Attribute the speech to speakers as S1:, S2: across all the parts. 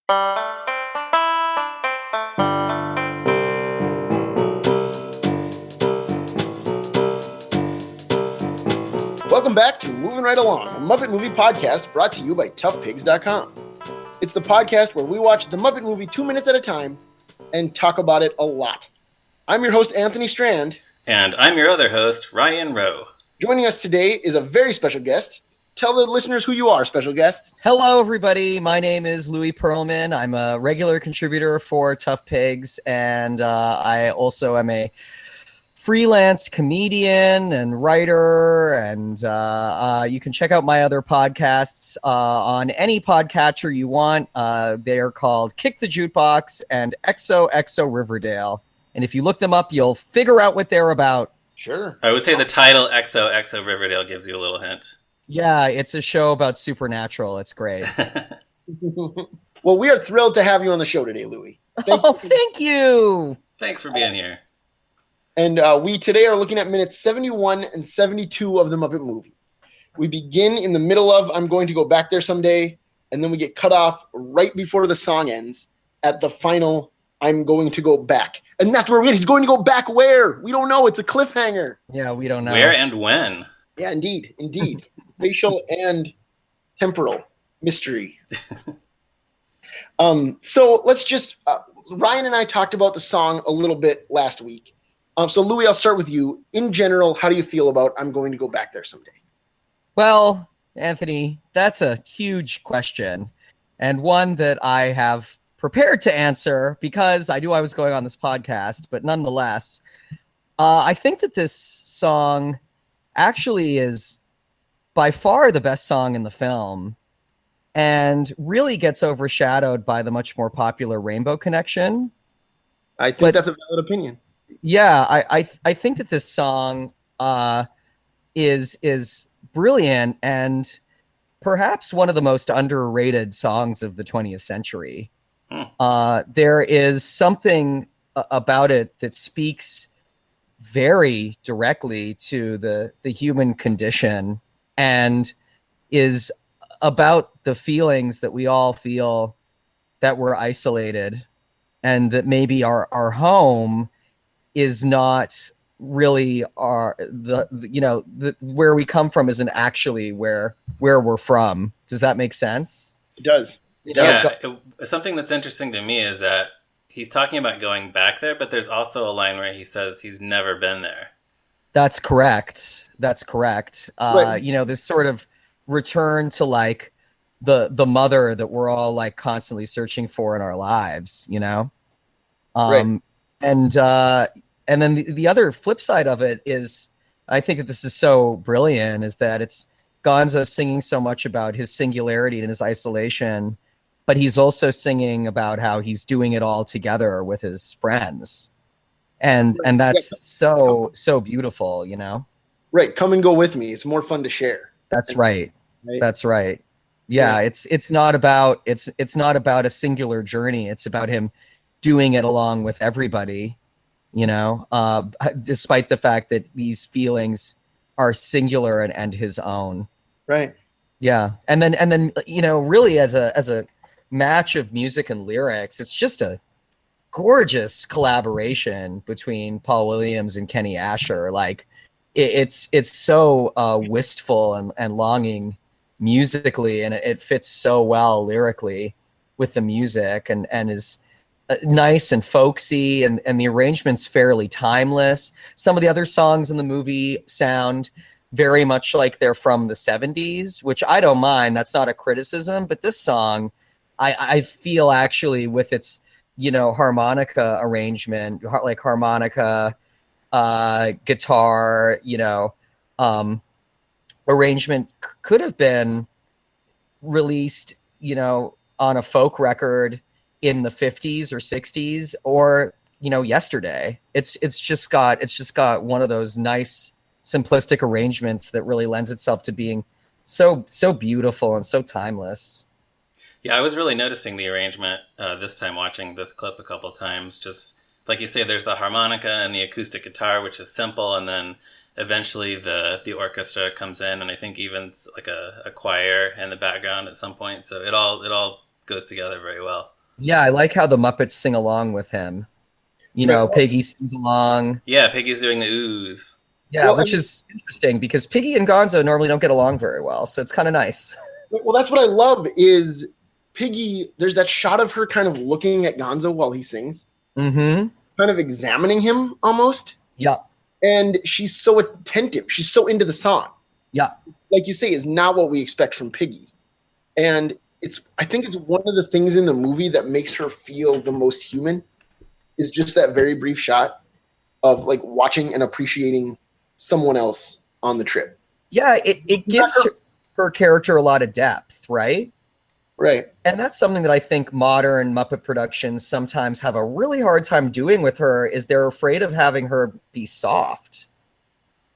S1: Welcome back to Moving Right Along, a Muppet Movie podcast brought to you by ToughPigs.com. It's the podcast where we watch the Muppet Movie 2 minutes at a time and talk about it a lot. I'm your host, Anthony Strand.
S2: And I'm your other host, Ryan Rowe.
S1: Joining us today is a very special guest. Tell the listeners who you are, special guest.
S3: Hello, everybody. My name is Louis Perlman. I'm a regular contributor for Tough Pigs, and I also am a freelance comedian and writer, and you can check out my other podcasts on any podcatcher you want. They are called Kick the Jukebox and XOXO Riverdale. And if you look them up, you'll figure out what they're about.
S1: Sure.
S2: I would say the title XOXO Riverdale gives you a little hint.
S3: Yeah, it's a show about supernatural. It's great.
S1: Well, we are thrilled to have you on the show today, Louis.
S3: Thank you.
S2: Thanks for being here.
S1: And we today are looking at minutes 71 and 72 of the Muppet Movie. We begin in the middle of I'm Going to Go Back There Someday, and then we get cut off right before the song ends at the final I'm Going to Go Back. And that's where he's going to go back where? We don't know. It's a cliffhanger.
S3: Yeah, we don't know.
S2: Where and when?
S1: Yeah, indeed. Spatial and temporal mystery. So let's just Ryan and I talked about the song a little bit last week. So, Louis, I'll start with you. In general, how do you feel about I'm Going to Go Back There Someday?
S3: Well, Anthony, that's a huge question, and one that I have prepared to answer because I knew I was going on this podcast, but nonetheless, I think that this song actually is by far the best song in the film and really gets overshadowed by the much more popular Rainbow Connection.
S1: I think that's a valid opinion.
S3: Yeah, I think that this song is brilliant and perhaps one of the most underrated songs of the 20th century. There is something about it that speaks very directly to the human condition and is about the feelings that we all feel that we're isolated and that maybe our home is not really where we come from isn't actually where we're from. Does that make sense?
S1: It does.
S2: Something that's interesting to me is that he's talking about going back there, but there's also a line where he says he's never been there.
S3: That's correct.
S1: Right.
S3: This sort of return to like the mother that we're all like constantly searching for in our lives,
S1: Right.
S3: And then the other flip side of it is, I think that this is so brilliant, is that it's Gonzo singing so much about his singularity and his isolation, but he's also singing about how he's doing it all together with his friends. And that's so beautiful,
S1: Right. Come and go with me. It's more fun to share.
S3: That's right. That's right. Yeah, it's not about a singular journey. It's about him doing it along with everybody. Despite the fact that these feelings are singular and his own.
S1: Right.
S3: Yeah. And then, really as a match of music and lyrics, it's just a gorgeous collaboration between Paul Williams and Kenny Asher. Like it's so wistful and longing musically, and it fits so well lyrically with the music and is nice and folksy, and the arrangement's fairly timeless. Some of the other songs in the movie sound very much like they're from the 70s, which I don't mind. That's not a criticism, but this song, I feel actually with its, harmonica arrangement, like harmonica, guitar, arrangement could have been released, on a folk record in the 50s or 60s or, yesterday. It's just got one of those nice simplistic arrangements that really lends itself to being so beautiful and so timeless.
S2: Yeah, I was really noticing the arrangement this time watching this clip a couple times. Just like you say, there's the harmonica and the acoustic guitar, which is simple, and then eventually the orchestra comes in, and I think even like a choir in the background at some point. So it all goes together very well.
S3: Yeah, I like how the Muppets sing along with him. You
S1: Right.
S3: know, Piggy sings along.
S2: Yeah, Piggy's doing the ooze.
S3: Yeah,
S1: Well, I
S3: which
S1: mean,
S3: is interesting because Piggy and Gonzo normally don't get along very well, so it's kind of nice.
S1: well, that's what I love is Piggy. There's that shot of her kind of looking at Gonzo while he sings,
S3: Mm-hmm.
S1: kind of examining him almost,
S3: Yeah,
S1: and she's so attentive. She's so into the song.
S3: yeah.
S1: Like you say, is not what we expect from Piggy. And I think it's one of the things in the movie that makes her feel the most human is just that very brief shot of like watching and appreciating someone else on the trip.
S3: Yeah, it
S1: Not
S3: gives
S1: her,
S3: her character a lot of depth, right?
S1: right.
S3: And that's something that I think modern Muppet productions sometimes have a really hard time doing with her is they're afraid of having her be soft.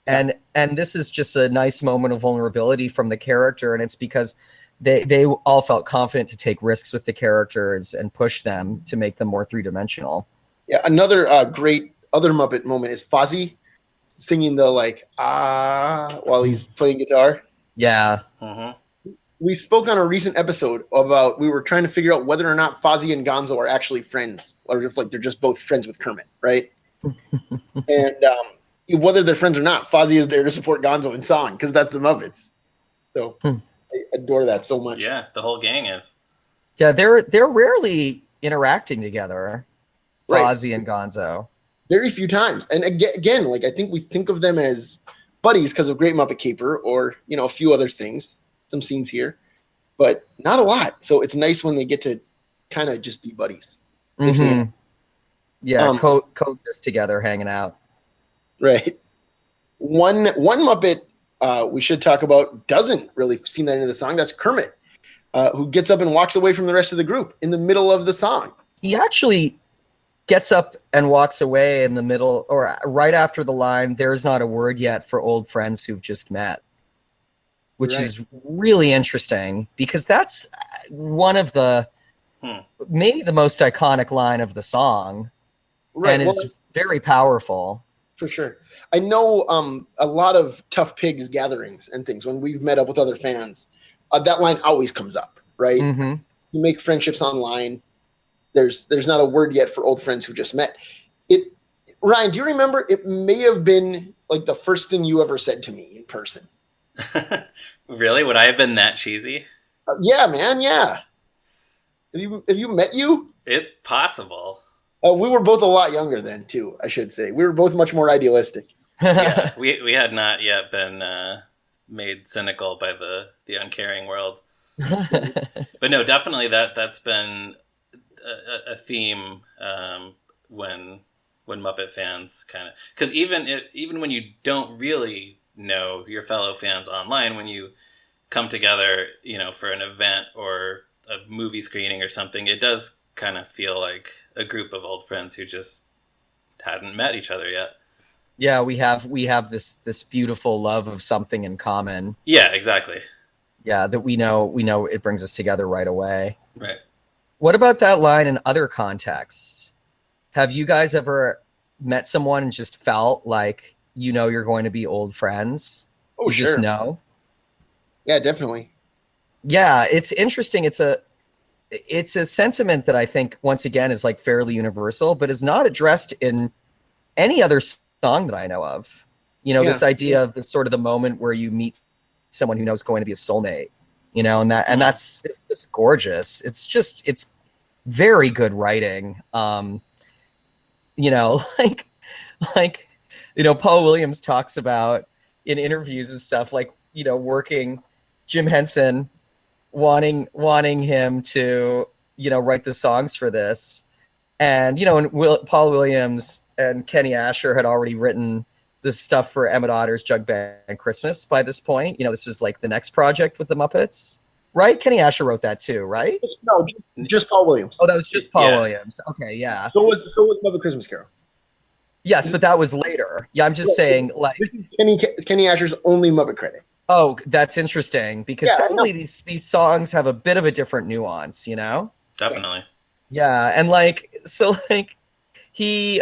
S1: Yeah.
S3: And this is just a nice moment of vulnerability from the character, and it's because they all felt confident to take risks with the characters and push them to make them more three-dimensional.
S1: Yeah. Another great other Muppet moment is Fozzie singing the like while he's playing guitar.
S3: Yeah.
S2: Hmm.
S1: We spoke on a recent episode about we were trying to figure out whether or not Fozzie and Gonzo are actually friends, or if like they're just both friends with Kermit, right? And whether they're friends or not, Fozzie is there to support Gonzo in song because that's the Muppets. So
S3: Hmm.
S1: I adore that so much.
S2: Yeah, the whole gang is.
S3: Yeah, they're rarely interacting together,
S1: Right.
S3: Fozzie and Gonzo.
S1: Very few times. And again, like I think we think of them as buddies because of Great Muppet Caper or a few other things, some scenes here, but not a lot. So it's nice when they get to kind of just be buddies. Makes me
S3: Mm-hmm. Yeah,
S1: um
S3: coexist together, hanging out.
S1: right. One Muppet we should talk about doesn't really seem that into the song. That's Kermit, who gets up and walks away from the rest of the group in the middle of the song.
S3: He actually gets up and walks away in the middle or right after the line, "There's not a word yet for old friends who've just met," which
S1: Right.
S3: is really interesting because that's one of the maybe the most iconic line of the song
S1: Right.
S3: and
S1: Well,
S3: is very powerful.
S1: for sure. I know a lot of Tough Pigs gatherings and things when we've met up with other fans. That line always comes up, right?
S3: Mm-hmm.
S1: You make friendships online. There's not a word yet for old friends who just met. It Ryan, do you remember? It may have been like the first thing you ever said to me in person.
S2: Really? Would I have been that cheesy?
S1: Yeah, man. Yeah. Have you met you?
S2: It's possible.
S1: We were both a lot younger then, too. I should say we were both much more idealistic.
S2: Yeah, we had not yet been made cynical by the uncaring world. But no, definitely that's been a theme when Muppet fans kind of because even when you don't really know your fellow fans online, when you come together, for an event or a movie screening or something, it does kind of feel like a group of old friends who just hadn't met each other yet.
S3: Yeah, we have this beautiful love of something in common.
S2: Yeah, exactly.
S3: Yeah, that we know it brings us together right away.
S2: Right.
S3: What about that line in other contexts? Have you guys ever met someone and just felt like you're going to be old friends?
S1: Oh,
S3: You just
S1: sure.
S3: know?
S1: Yeah, definitely.
S3: Yeah, it's interesting. It's a sentiment that I think once again is like fairly universal, but is not addressed in any other song that I know of.
S1: Yeah.
S3: This idea of this sort of the moment where you meet someone who knows going to be a soulmate, and that's it's gorgeous. It's very good writing. Like Paul Williams talks about in interviews and stuff, like, working Jim Henson wanting him to, write the songs for this. And, Paul Williams and Kenny Asher had already written the stuff for Emmett Otter's Jug Band Christmas by this point. This was like the next project with the Muppets, right? Kenny Asher wrote that too, right?
S1: No, just Paul Williams.
S3: Oh, that was just Paul
S2: Yeah.
S3: Williams. Okay, yeah.
S1: So was Muppet Christmas Carol.
S3: Yes, but that was later. Yeah, I'm just saying, like,
S1: This is Kenny Asher's only Muppet credit.
S3: oh, that's interesting because
S1: Yeah, I
S3: definitely these songs have a bit of a different nuance,
S2: Definitely.
S3: Yeah, and he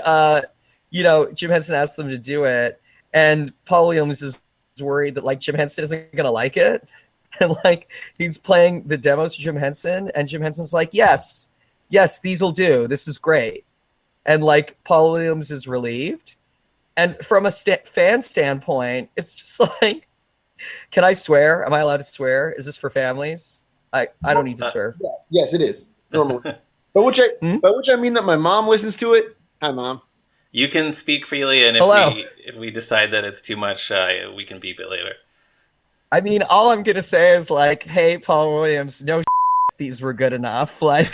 S3: Jim Henson asked them to do it, and Paul Williams is worried that like Jim Henson isn't gonna like it. And like he's playing the demos to Jim Henson, and Jim Henson's like, yes, these will do. This is great. And like Paul Williams is relieved. And from a fan standpoint, it's just like, can I swear? Am I allowed to swear? Is this for families? I don't need to swear.
S1: Yeah. Yes, it is normally. By which I mean that my mom listens to it. Hi, Mom.
S2: You can speak freely, and if we decide that it's too much, we can beep it later.
S3: I mean, all I'm gonna say is like, hey, Paul Williams, no, these were good enough. Like,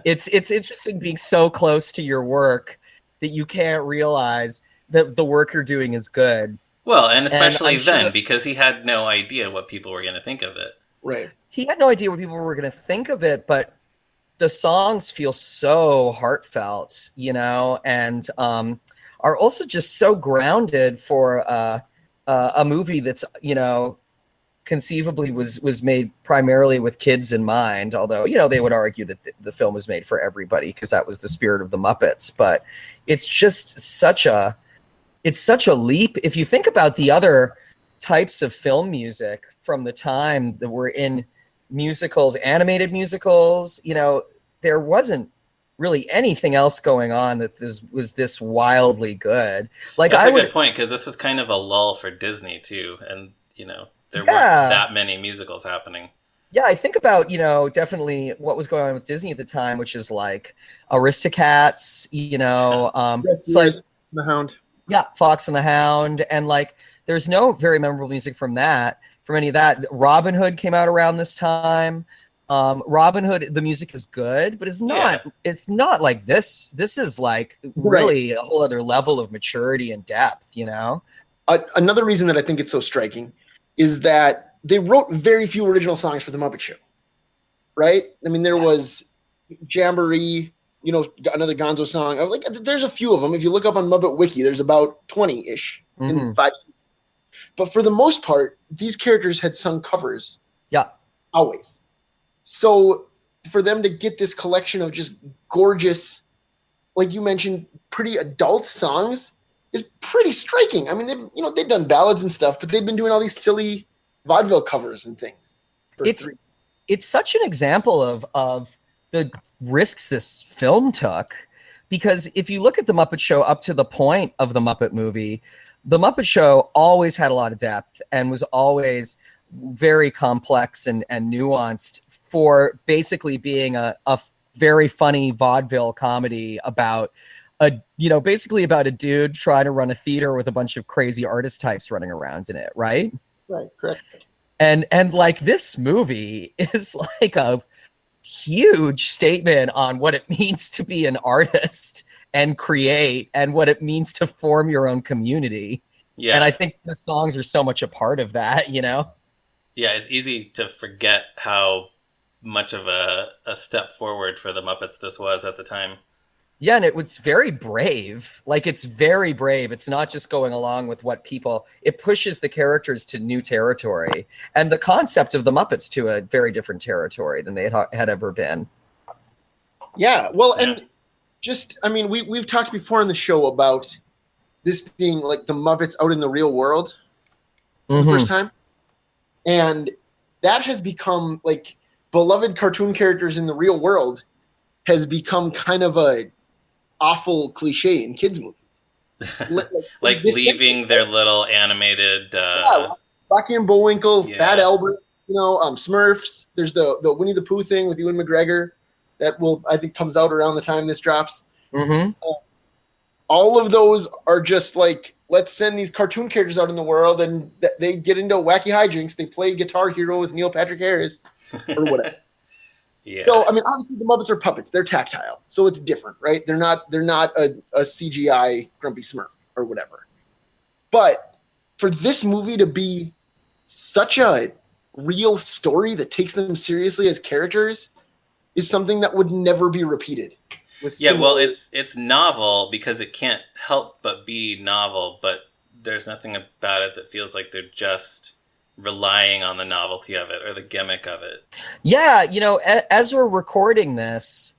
S3: it's interesting being so close to your work that you can't realize that the work you're doing is good.
S2: Well, and especially then, because he had no idea what people were going to think of it.
S1: Right.
S3: He had no idea what people were going to think of it, but the songs feel so heartfelt, you know, and are also just so grounded for a movie that's, you know, conceivably was made primarily with kids in mind, although, you know, they would argue that the film was made for everybody because that was the spirit of the Muppets. But it's just such a leap. If you think about the other types of film music from the time that were in musicals, animated musicals, you know, there wasn't really anything else going on that was this wildly good. Like,
S2: that's a good point, because this was kind of a lull for Disney too, and you know there weren't that many musicals happening.
S3: Yeah, I think about, you know, definitely what was going on with Disney at the time, which is like Aristocats, you know,
S1: it's like the Hound.
S3: Yeah, Fox and the Hound, and like there's no very memorable music from any of that. Robin Hood came out around this time. Robin Hood, the music is good, but it's not like this. This is like really a whole other level of maturity and depth, you know?
S1: Another reason that I think it's so striking is that they wrote very few original songs for the Muppet Show, right? I mean, there was Jamboree, you know, another Gonzo song. Like, there's a few of them. If you look up on Muppet Wiki, there's about 20-ish in 5 seasons. But for the most part, these characters had sung covers.
S3: Yeah.
S1: Always. So for them to get this collection of just gorgeous, like you mentioned, pretty adult songs is pretty striking. I mean, they've done ballads and stuff, but they've been doing all these silly vaudeville covers and things.
S3: It's such an example of the risks this film took, because if you look at the Muppet Show up to the point of the Muppet Movie, the Muppet Show always had a lot of depth and was always very complex and nuanced for basically being a very funny vaudeville comedy about basically about a dude trying to run a theater with a bunch of crazy artist types running around in it, right?
S1: Right, correct.
S3: And like this movie is like a huge statement on what it means to be an artist and create, and what it means to form your own community. Yeah. And I think the songs are so much a part of that, you know?
S2: Yeah, it's easy to forget how much of a step forward for the Muppets this was at the time.
S3: Yeah, and it was very brave. Like, it's very brave. It's not just going along with what it pushes the characters to new territory, and the concept of the Muppets to a very different territory than they had ever been.
S1: Yeah, well, and just, I mean, we've talked before on the show about this being like the Muppets out in the real world for the first time. And that has become, like, beloved cartoon characters in the real world has become kind of a awful cliche in kids' movies.
S2: like leaving their little animated...
S1: Rocky and Bullwinkle, Fat Albert, Smurfs. There's the Winnie the Pooh thing with Ewan McGregor that I think comes out around the time this drops. All of those are just like, let's send these cartoon characters out in the world, and they get into wacky hijinks. They play Guitar Hero with Neil Patrick Harris or whatever. So, I mean, obviously the Muppets are puppets. They're tactile. So it's different, right? They're not a CGI Grumpy Smurf or whatever. But for this movie to be such a real story that takes them seriously as characters is something that would never be repeated.
S2: Well, it's novel because it can't help but be novel, but there's nothing about it that feels like they're just relying on the novelty of it or the gimmick of it.
S3: Yeah, as we're recording this,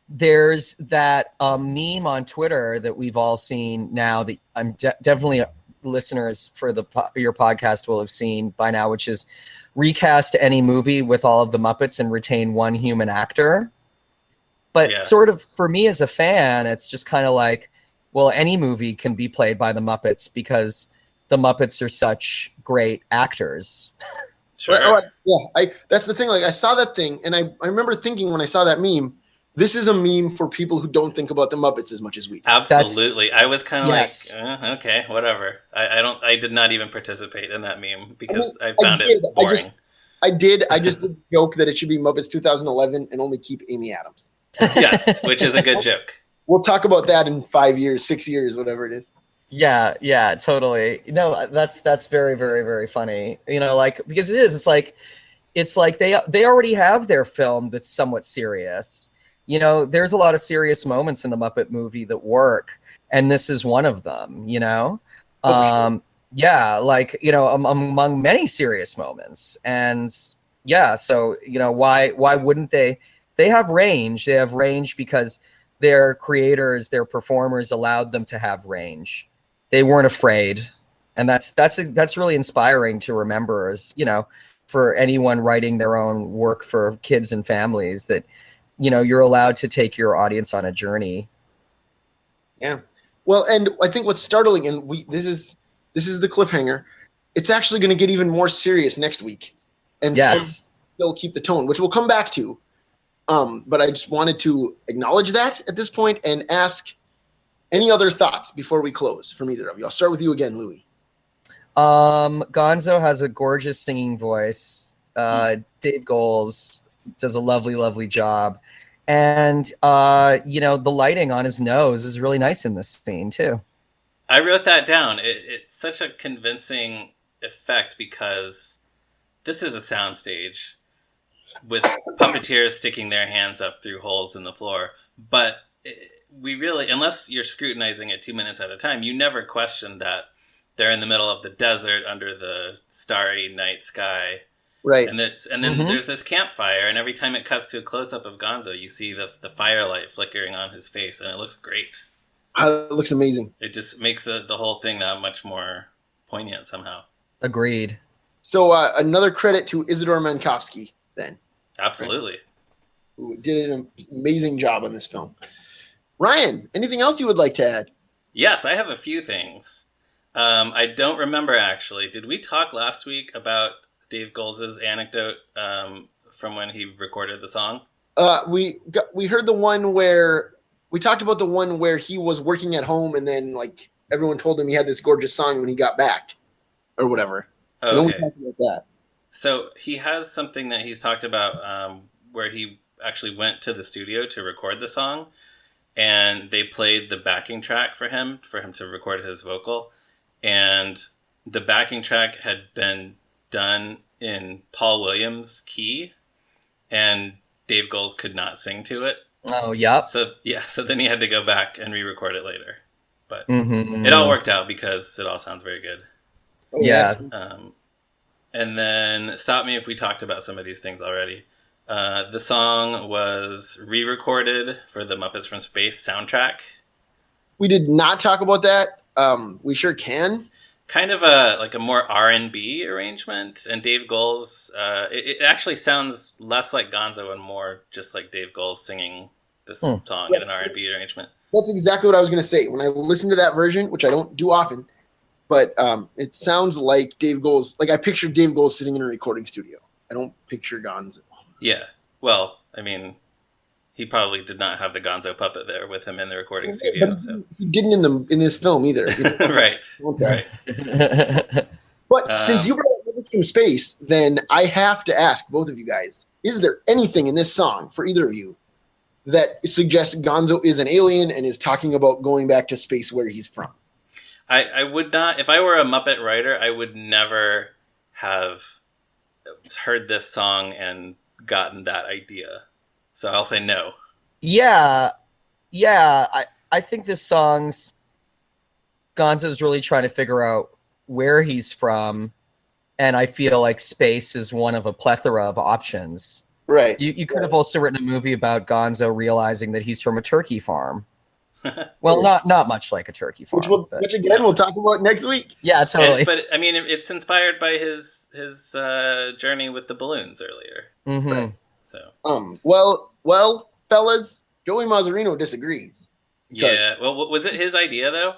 S3: there's that meme on Twitter that we've all seen now that I'm definitely listeners for your podcast will have seen by now, which is recast any movie with all of the Muppets and retain one human actor. But sort of for me as a fan, it's just kind of like, well, any movie can be played by the Muppets because the Muppets are such great actors.
S2: Sure.
S1: Yeah, that's the thing. Like, I saw that thing, and I remember thinking when I saw that meme, this is a meme for people who don't think about the Muppets as much as we do.
S2: Absolutely. I was kind of like, okay, whatever. I did not even participate in that meme because I found it boring.
S1: I just did joke that it should be Muppets 2011 and only keep Amy Adams.
S2: Yes, which is a good joke.
S1: We'll talk about that in 5 years, 6 years, whatever it is.
S3: Yeah, totally. No, that's very, very, very funny. You know, like, because it's like they already have their film that's somewhat serious. You know, there's a lot of serious moments in the Muppet movie that work, and this is one of them, you know?
S1: Sure.
S3: Yeah, like, you know, among many serious moments. And yeah, so, you know, why wouldn't they? They have range. They have range because their creators, their performers allowed them to have range. They weren't afraid. And that's really inspiring to remember, as, you know, for anyone writing their own work for kids and families, that, you know, you're allowed to take your audience on a journey.
S1: Yeah. Well, and I think what's startling, and this is the cliffhanger, it's actually going to get even more serious next week. And
S3: yes,
S1: still keep the tone, which we'll come back to. But I just wanted to acknowledge that at this point and ask any other thoughts before we close from either of you. I'll start with you again, Louis.
S3: Gonzo has a gorgeous singing voice. Dave Goelz does a lovely, lovely job. And, you know, the lighting on his nose is really nice in this scene, too.
S2: I wrote that down. It's such a convincing effect because this is a soundstage with puppeteers sticking their hands up through holes in the floor. But we really, unless you're scrutinizing it 2 minutes at a time, you never question that they're in the middle of the desert under the starry night sky.
S1: Right.
S2: And then there's this campfire, and every time it cuts to a close-up of Gonzo, you see the firelight flickering on his face, and it looks great.
S1: It looks amazing.
S2: It just makes the whole thing that much more poignant somehow.
S3: Agreed.
S1: So another credit to Isadora Mankowski, then.
S2: Absolutely.
S1: Right? Who did an amazing job on this film. Ryan, anything else you would like to add?
S2: Yes, I have a few things. I don't remember, actually. Did we talk last week about Dave Goelz's anecdote from when he recorded the song?
S1: We heard the one where we talked about the one where he was working at home and then like everyone told him he had this gorgeous song when he got back or whatever.
S2: Okay.
S1: We talked about that.
S2: So he has something that he's talked about where he actually went to the studio to record the song, and they played the backing track for him to record his vocal, and the backing track had been done in Paul Williams' key, and Dave Goelz could not sing to it.
S3: Oh, yep.
S2: So then he had to go back and re-record it later. But it all worked out because it all sounds very good.
S1: Oh,
S3: yeah.
S2: And then stop me if we talked about some of these things already. The song was re-recorded for the Muppets from Space soundtrack.
S1: We did not talk about that. We sure can.
S2: Kind of a more R&B arrangement, and Dave Goelz. It actually sounds less like Gonzo and more just like Dave Goelz singing this song in an R&B arrangement.
S1: That's exactly what I was going to say. When I listened to that version, which I don't do often, but it sounds like Dave Goelz. Like I picture Dave Goelz sitting in a recording studio. I don't picture Gonzo.
S2: Yeah. Well, I mean, he probably did not have the Gonzo puppet there with him in the recording studio.
S1: But he didn't in this film either. You know?
S2: Right.
S1: But since you brought up Muppets from Space, then I have to ask both of you guys: is there anything in this song for either of you that suggests Gonzo is an alien and is talking about going back to space where he's from?
S2: I would not. If I were a Muppet writer, I would never have heard this song and gotten that idea. So I'll say no.
S3: Yeah. I think this song's Gonzo's really trying to figure out where he's from, and I feel like space is one of a plethora of options.
S1: Right.
S3: You could have also written a movie about Gonzo realizing that he's from a turkey farm. Well, not much like a turkey farm, but
S1: which again we'll talk about next week.
S3: yeah, totally.
S2: But I mean, it's inspired by his journey with the balloons earlier.
S3: Mm-hmm.
S2: So
S1: Well, fellas, Joey Mazzarino disagrees.
S2: yeah. Well, was it his idea though?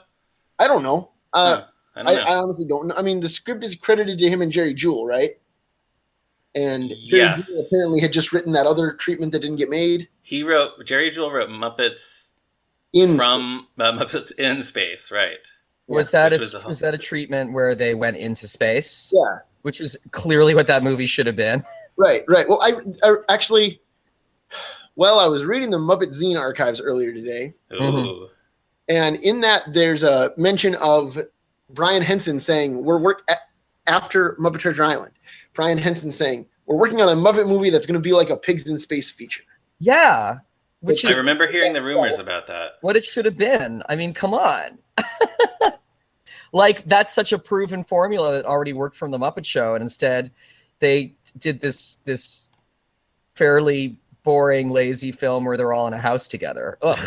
S1: I don't know.
S2: I don't know.
S1: I honestly don't know. I mean, the script is credited to him and Jerry Jewell, right? And Jerry Jewell
S2: Yes.
S1: apparently had just written that other treatment that didn't get made.
S2: Jerry Jewell wrote Muppets
S1: In
S2: from Muppets in Space, right?
S3: Was that
S2: Which
S3: was that a treatment where they went into space?
S1: Yeah.
S3: Which is clearly what that movie should have been.
S1: Right. Well, I actually, I was reading the Muppet Zine archives earlier today,
S2: Ooh.
S1: and in that there's a mention of Brian Henson saying after Muppet Treasure Island. Brian Henson saying we're working on a Muppet movie that's going to be like a Pigs in Space feature.
S3: Yeah, which
S2: I
S3: is
S2: remember hearing the rumors about that.
S3: what it should have been. I mean, come on. Like, that's such a proven formula that already worked from the Muppet Show, and instead they did this fairly boring, lazy film where they're all in a house together. Ugh,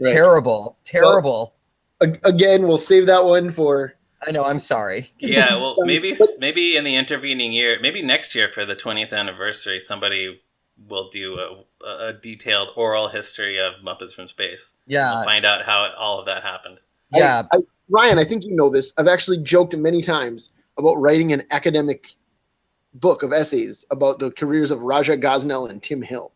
S1: Right.
S3: terrible.
S1: Again, we'll save that one for.
S3: I know. I'm sorry.
S2: Yeah, well, maybe in the intervening year, maybe next year for the 20th anniversary, somebody will do a detailed oral history of Muppets from Space.
S3: Yeah,
S2: We'll find out how all of that happened.
S3: yeah.
S1: Ryan, I think you know this. I've actually joked many times about writing an academic book of essays about the careers of Raja Gosnell and Tim Hill.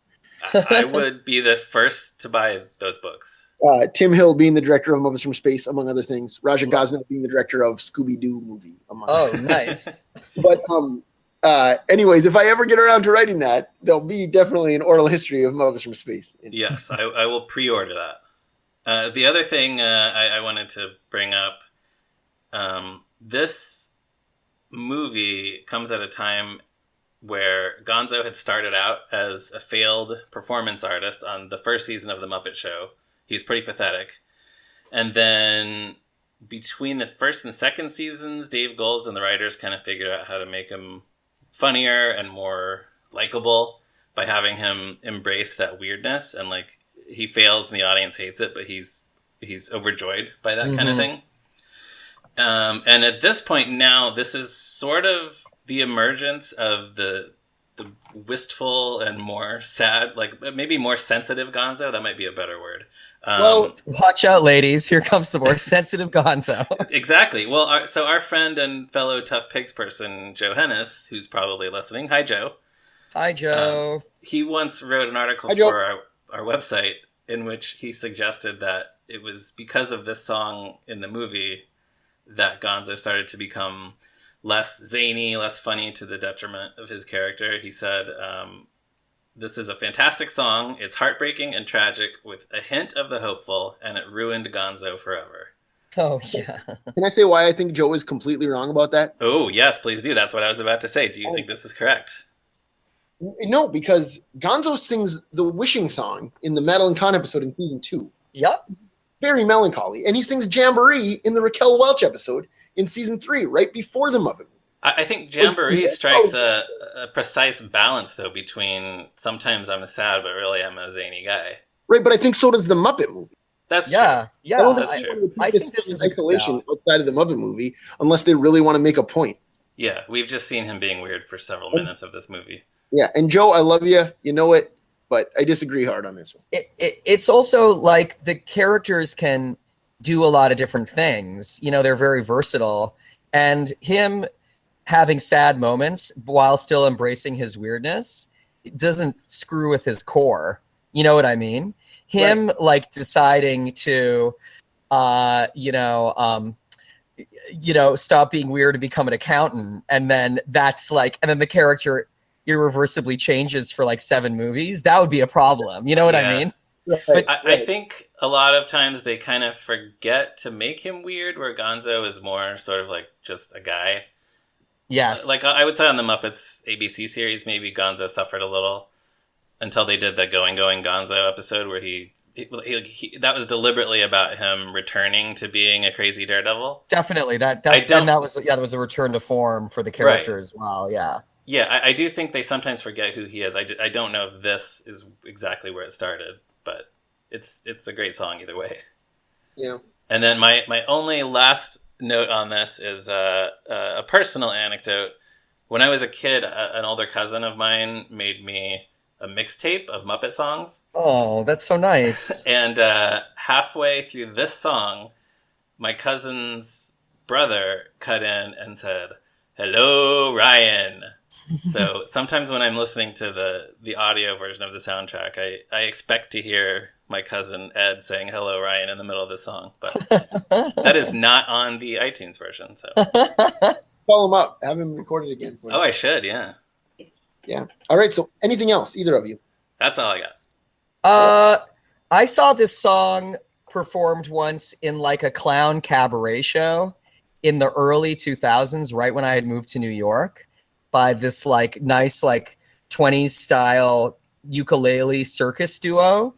S2: I would be the first to buy those books.
S1: Tim Hill being the director of Muppets from Space, among other things. Raja Gosnell being the director of Scooby-Doo movie, among
S3: Oh,
S1: other things.
S3: nice.
S1: But anyways, if I ever get around to writing that, there'll be definitely an oral history of Muppets from Space.
S2: Yes, I will pre-order that. The other thing I wanted to bring up, this movie comes at a time where Gonzo had started out as a failed performance artist on the first season of The Muppet Show. He was pretty pathetic. And then between the first and second seasons, Dave Goelz and the writers kind of figured out how to make him funnier and more likable by having him embrace that weirdness. And like, he fails and the audience hates it, but he's overjoyed by that kind of thing. And at this point now, this is sort of the emergence of the wistful and more sad, like maybe more sensitive Gonzo. That might be a better word.
S3: Watch out, ladies. Here comes the more sensitive Gonzo.
S2: Exactly. Well, so our friend and fellow Tough Pigs person, Joe Hennis, who's probably listening. Hi, Joe.
S3: Hi, Joe.
S2: He once wrote an article
S1: Hi, Joe.
S2: for our website in which he suggested that it was because of this song in the movie that Gonzo started to become less zany, less funny to the detriment of his character. He said, this is a fantastic song. It's heartbreaking and tragic with a hint of the hopeful, and it ruined Gonzo forever.
S3: Oh, yeah.
S1: Can I say why I think Joe is completely wrong about that?
S2: Oh, yes, please do. That's what I was about to say. Do you think this is correct?
S1: No, because Gonzo sings the wishing song in the Madeline Kahn episode in season 2.
S3: Yep.
S1: Very melancholy. And he sings Jamboree in the Raquel Welch episode in season 3, right before the Muppet.
S2: I think Jamboree strikes a precise balance, though, between sometimes I'm sad, but really I'm a zany guy.
S1: Right, but I think so does the Muppet movie.
S2: That's
S3: Yeah.
S2: true.
S3: Yeah.
S2: That's true.
S3: I think this is a good
S1: isolation outside of the Muppet movie, unless they really want to make a point.
S2: Yeah, we've just seen him being weird for several minutes of this movie.
S1: Yeah, and Joe, I love you. You know it, but I disagree hard on this one.
S3: It's also like the characters can do a lot of different things. You know, they're very versatile. And him having sad moments while still embracing his weirdness doesn't screw with his core. You know what I mean? Him like deciding to, stop being weird and become an accountant. And then and then the character irreversibly changes for like 7 movies. That would be a problem. You know what I mean?
S1: Right.
S2: I think a lot of times they kind of forget to make him weird, where Gonzo is more sort of like just a guy.
S3: Yes.
S2: Like I would say on the Muppets ABC series, maybe Gonzo suffered a little until they did the Going Gonzo episode where he that was deliberately about him returning to being a crazy daredevil.
S3: Definitely. That was a return to form for the character as well. Yeah.
S2: Yeah, I do think they sometimes forget who he is. I don't know if this is exactly where it started, but it's a great song either way.
S1: Yeah.
S2: And then my only last note on this is a personal anecdote. When I was a kid, an older cousin of mine made me a mixtape of Muppet songs.
S3: Oh, that's so nice.
S2: And halfway through this song, my cousin's brother cut in and said, "Hello, Ryan." So sometimes when I'm listening to the audio version of the soundtrack, I expect to hear my cousin Ed saying "Hello, Ryan" in the middle of the song, but that is not on the iTunes version. So
S1: Call him up. Have him record it again for you.
S2: oh, I should, yeah.
S1: Yeah. All right. So anything else, either of you?
S2: That's all I got.
S3: I saw this song performed once in like a clown cabaret show in the early 2000s, right when I had moved to New York, by this like nice like 20s style ukulele circus duo,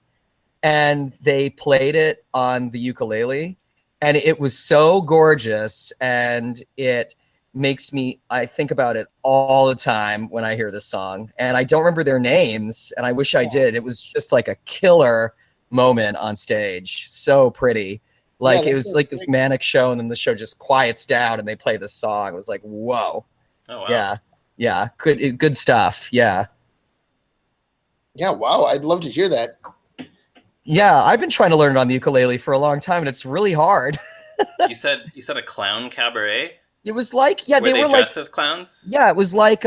S3: and they played it on the ukulele, and it was so gorgeous, and it makes me, I think about it all the time when I hear this song, and I don't remember their names, and I wish I did. It was just like a killer moment on stage. So pretty. Like
S1: Yeah,
S3: it was like this manic show, and then the show just quiets down and they play this song. It was like, whoa.
S2: Oh, wow.
S3: Yeah. Yeah. Good stuff. Yeah.
S1: Yeah. Wow. I'd love to hear that.
S3: Yeah. I've been trying to learn it on the ukulele for a long time, and it's really hard.
S2: You said a clown cabaret?
S3: It was like, yeah,
S2: Were
S3: they
S2: they
S3: were
S2: dressed
S3: like,
S2: as clowns?
S3: yeah, it was like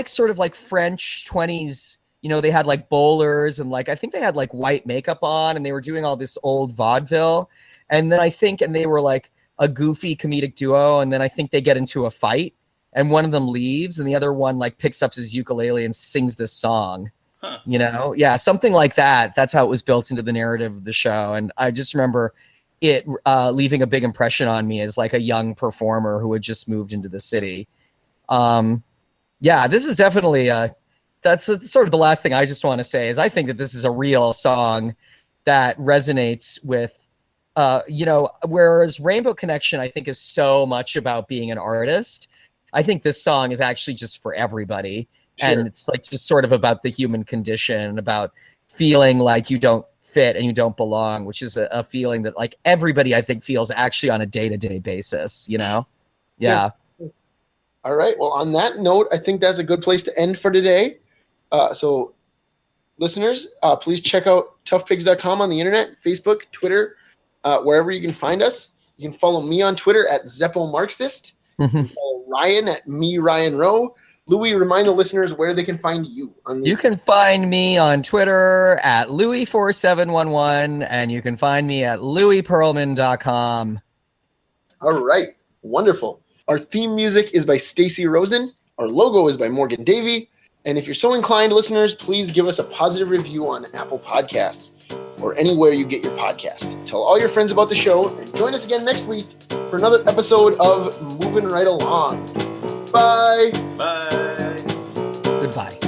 S3: sort of like French 20s, you know, they had like bowlers and like I think they had like white makeup on, and they were doing all this old vaudeville. And then and they were like a goofy comedic duo, and then I think they get into a fight and one of them leaves and the other one like picks up his ukulele and sings this song.
S2: Huh.
S3: You know? Yeah, something like that. That's how it was built into the narrative of the show. And I just remember it leaving a big impression on me as like a young performer who had just moved into the city. Yeah, this is definitely that's sort of the last thing I just want to say is I think that this is a real song that resonates with, you know, whereas Rainbow Connection, I think, is so much about being an artist. I think this song is actually just for everybody.
S1: Sure.
S3: And it's like just sort of about the human condition, about feeling like you don't fit and you don't belong, which is a feeling that like everybody, I think, feels actually on a day-to-day basis, you know? Yeah.
S1: All right. Well, on that note, I think that's a good place to end for today. So listeners, please check out toughpigs.com on the internet, Facebook, Twitter, wherever you can find us. You can follow me on Twitter at Zeppo Marxist. You can follow Ryan at me, Ryan Rowe. Louis, remind the listeners where they can find you.
S3: You can find me on Twitter at Louis4711, and you can find me at louisperlman.com.
S1: All right. Wonderful. Our theme music is by Stacy Rosen. Our logo is by Morgan Davey. And if you're so inclined, listeners, please give us a positive review on Apple Podcasts or anywhere you get your podcasts. Tell all your friends about the show and join us again next week for another episode of Moving Right Along. Bye.
S2: Bye.
S3: Goodbye.